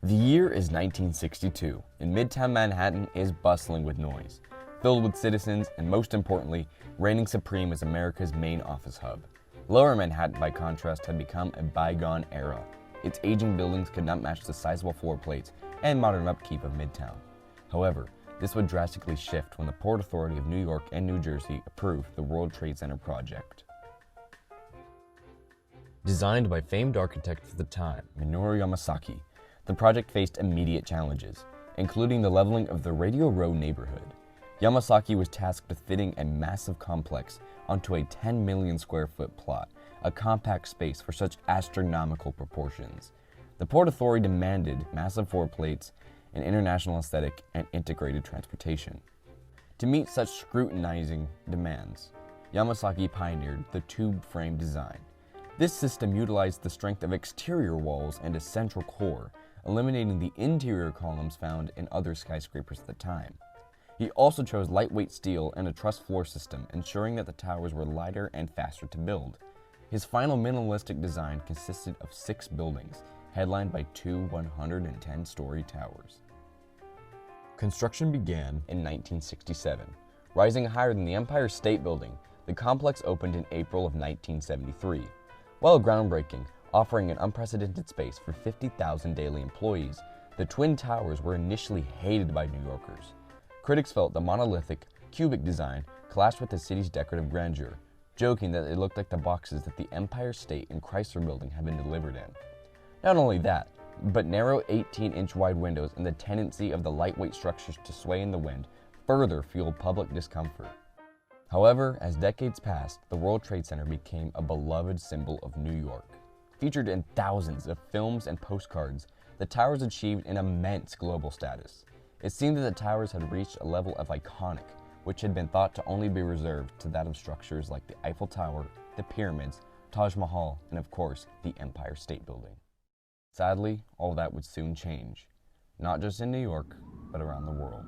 The year is 1962, and Midtown Manhattan is bustling with noise, filled with citizens, and most importantly, reigning supreme as America's main office hub. Lower Manhattan, by contrast, had become a bygone era. Its aging buildings could not match the sizable floor plates and modern upkeep of Midtown. However, this would drastically shift when the Port Authority of New York and New Jersey approved the World Trade Center project. Designed by famed architect of the time, Minoru Yamasaki, the project faced immediate challenges, including the leveling of the Radio Row neighborhood. Yamasaki was tasked with fitting a massive complex onto a 10 million square foot plot, a compact space for such astronomical proportions. The Port Authority demanded massive floor plates, an international aesthetic, and integrated transportation. To meet such scrutinizing demands, Yamasaki pioneered the tube frame design. This system utilized the strength of exterior walls and a central core, eliminating the interior columns found in other skyscrapers at the time. He also chose lightweight steel and a truss floor system, ensuring that the towers were lighter and faster to build. His final minimalistic design consisted of 6 buildings, headlined by 2 110-story towers. Construction began in 1967. Rising higher than the Empire State Building, the complex opened in April of 1973. While groundbreaking, offering an unprecedented space for 50,000 daily employees, the Twin Towers were initially hated by New Yorkers. Critics felt the monolithic, cubic design clashed with the city's decorative grandeur, joking that it looked like the boxes that the Empire State and Chrysler Building had been delivered in. Not only that, but narrow 18-inch wide windows and the tendency of the lightweight structures to sway in the wind further fueled public discomfort. However, as decades passed, the World Trade Center became a beloved symbol of New York. Featured in thousands of films and postcards, the towers achieved an immense global status. It seemed that the towers had reached a level of iconic, which had been thought to only be reserved to that of structures like the Eiffel Tower, the pyramids, Taj Mahal, and of course, the Empire State Building. Sadly, all that would soon change, not just in New York, but around the world.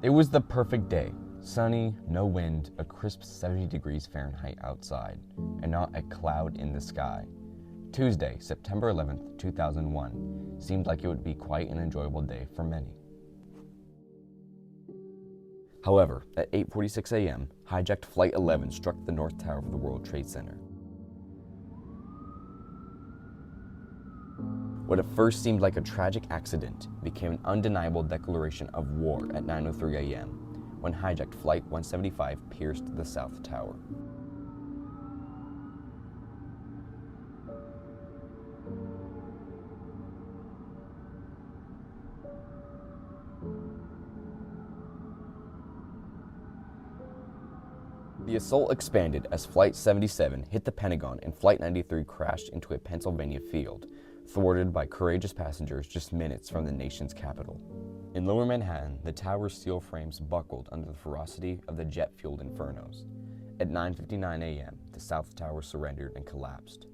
It was the perfect day. Sunny, no wind, a crisp 70 degrees Fahrenheit outside, and not a cloud in the sky. Tuesday, September 11th, 2001, seemed like it would be quite an enjoyable day for many. However, at 8:46 a.m., hijacked Flight 11 struck the North Tower of the World Trade Center. What at first seemed like a tragic accident became an undeniable declaration of war at 9:03 a.m., when hijacked Flight 175 pierced the South Tower. The assault expanded as Flight 77 hit the Pentagon and Flight 93 crashed into a Pennsylvania field, thwarted by courageous passengers just minutes from the nation's capital. In Lower Manhattan, the tower's steel frames buckled under the ferocity of the jet-fueled infernos. At 9:59 a.m., the South Tower surrendered and collapsed.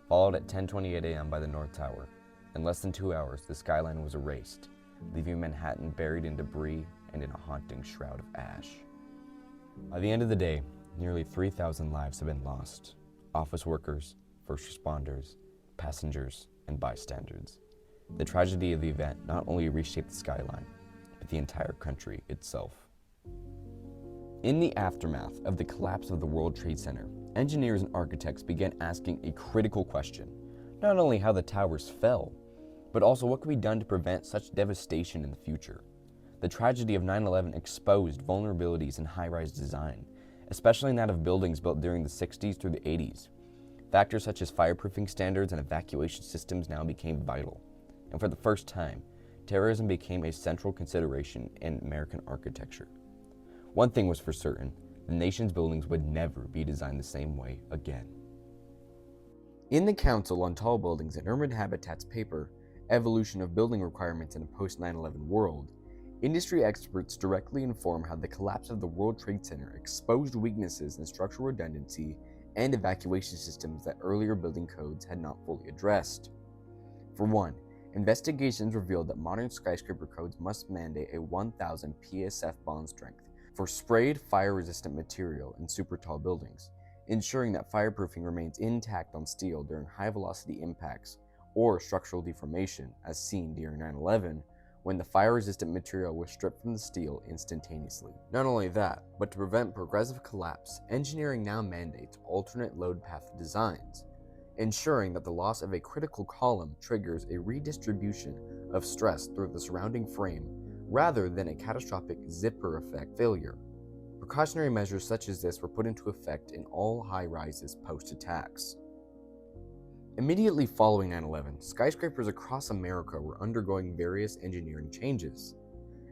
Followed at 10:28 a.m. by the North Tower. In less than 2 hours, the skyline was erased, leaving Manhattan buried in debris and in a haunting shroud of ash. By the end of the day, nearly 3,000 lives have been lost. Office workers, first responders, passengers, and bystanders. The tragedy of the event not only reshaped the skyline, but the entire country itself. In the aftermath of the collapse of the World Trade Center, engineers and architects began asking a critical question. Not only how the towers fell, but also what could be done to prevent such devastation in the future. The tragedy of 9/11 exposed vulnerabilities in high-rise design, especially in that of buildings built during the 60s through the 80s. Factors such as fireproofing standards and evacuation systems now became vital. And for the first time, terrorism became a central consideration in American architecture. One thing was for certain, the nation's buildings would never be designed the same way again. In the Council on Tall Buildings and Urban Habitat's paper, Evolution of Building Requirements in a Post-9/11 World, industry experts directly inform how the collapse of the World Trade Center exposed weaknesses in structural redundancy and evacuation systems that earlier building codes had not fully addressed. For one, Investigations revealed that modern skyscraper codes must mandate a 1,000 psf bond strength for sprayed fire-resistant material in super tall buildings, ensuring that fireproofing remains intact on steel during high-velocity impacts or structural deformation, as seen during 9/11, when the fire-resistant material was stripped from the steel instantaneously. Not only that, but to prevent progressive collapse, engineering now mandates alternate load path designs, ensuring that the loss of a critical column triggers a redistribution of stress through the surrounding frame rather than a catastrophic zipper effect failure. Precautionary measures such as this were put into effect in all high-rises post-attacks. Immediately following 9/11, skyscrapers across America were undergoing various engineering changes.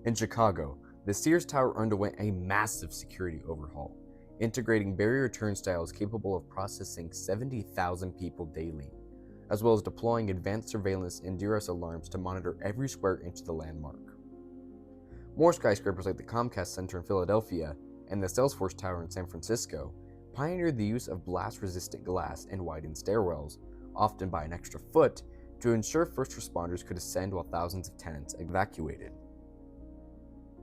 In Chicago, the Sears Tower underwent a massive security overhaul, integrating barrier turnstiles capable of processing 70,000 people daily, as well as deploying advanced surveillance and DRS alarms to monitor every square inch of the landmark. More skyscrapers like the Comcast Center in Philadelphia and the Salesforce Tower in San Francisco pioneered the use of blast-resistant glass and widened stairwells, often by an extra foot, to ensure first responders could ascend while thousands of tenants evacuated.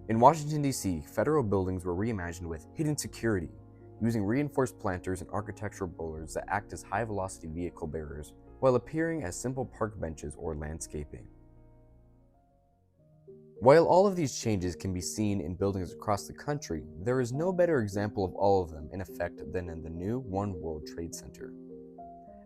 In Washington, D.C., federal buildings were reimagined with hidden security, using reinforced planters and architectural boulders that act as high-velocity vehicle barriers while appearing as simple park benches or landscaping. While all of these changes can be seen in buildings across the country, there is no better example of all of them in effect than in the new One World Trade Center.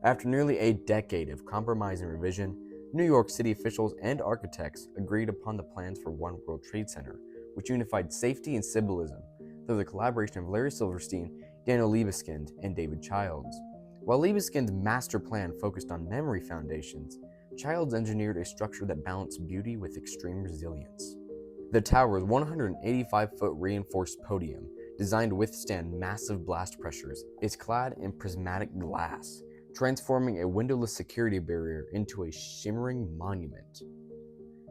After nearly a decade of compromise and revision, New York City officials and architects agreed upon the plans for One World Trade Center, which unified safety and symbolism through the collaboration of Larry Silverstein, Daniel Libeskind, and David Childs. While Libeskind's master plan focused on memory foundations, Childs engineered a structure that balanced beauty with extreme resilience. The tower's 185-foot reinforced podium, designed to withstand massive blast pressures, is clad in prismatic glass, transforming a windowless security barrier into a shimmering monument.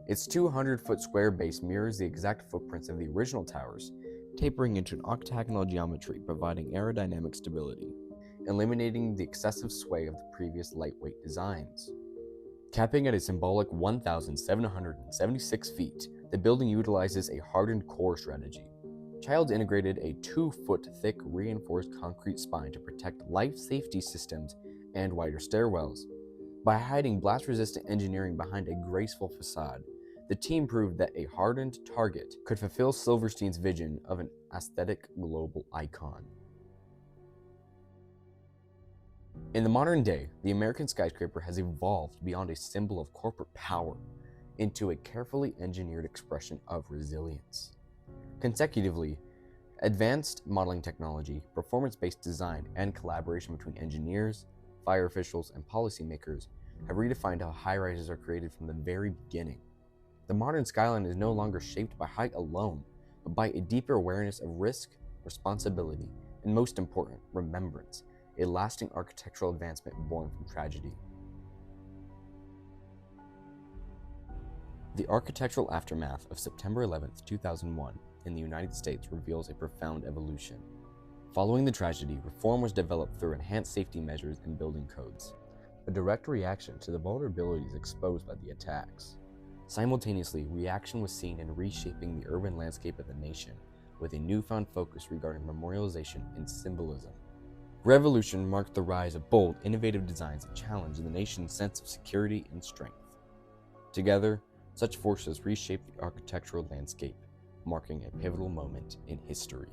Its 200-foot square base mirrors the exact footprints of the original towers, tapering into an octagonal geometry, providing aerodynamic stability, eliminating the excessive sway of the previous lightweight designs. Capping at a symbolic 1,776 feet, the building utilizes a hardened core strategy. Childs integrated a 2-foot thick reinforced concrete spine to protect life safety systems and wider stairwells. By hiding blast-resistant engineering behind a graceful facade, the team proved that a hardened target could fulfill Silverstein's vision of an aesthetic global icon. In the modern day, the American skyscraper has evolved beyond a symbol of corporate power into a carefully engineered expression of resilience. Consecutively, advanced modeling technology, performance-based design, and collaboration between engineers, fire officials, and policymakers have redefined how high-rises are created from the very beginning. The modern skyline is no longer shaped by height alone, but by a deeper awareness of risk, responsibility, and most important, remembrance, a lasting architectural advancement born from tragedy. The architectural aftermath of September 11, 2001 in the United States reveals a profound evolution. Following the tragedy, reform was developed through enhanced safety measures and building codes, a direct reaction to the vulnerabilities exposed by the attacks. Simultaneously, reaction was seen in reshaping the urban landscape of the nation, with a newfound focus regarding memorialization and symbolism. Revolution marked the rise of bold, innovative designs that challenged the nation's sense of security and strength. Together, such forces reshaped the architectural landscape, marking a pivotal moment in history.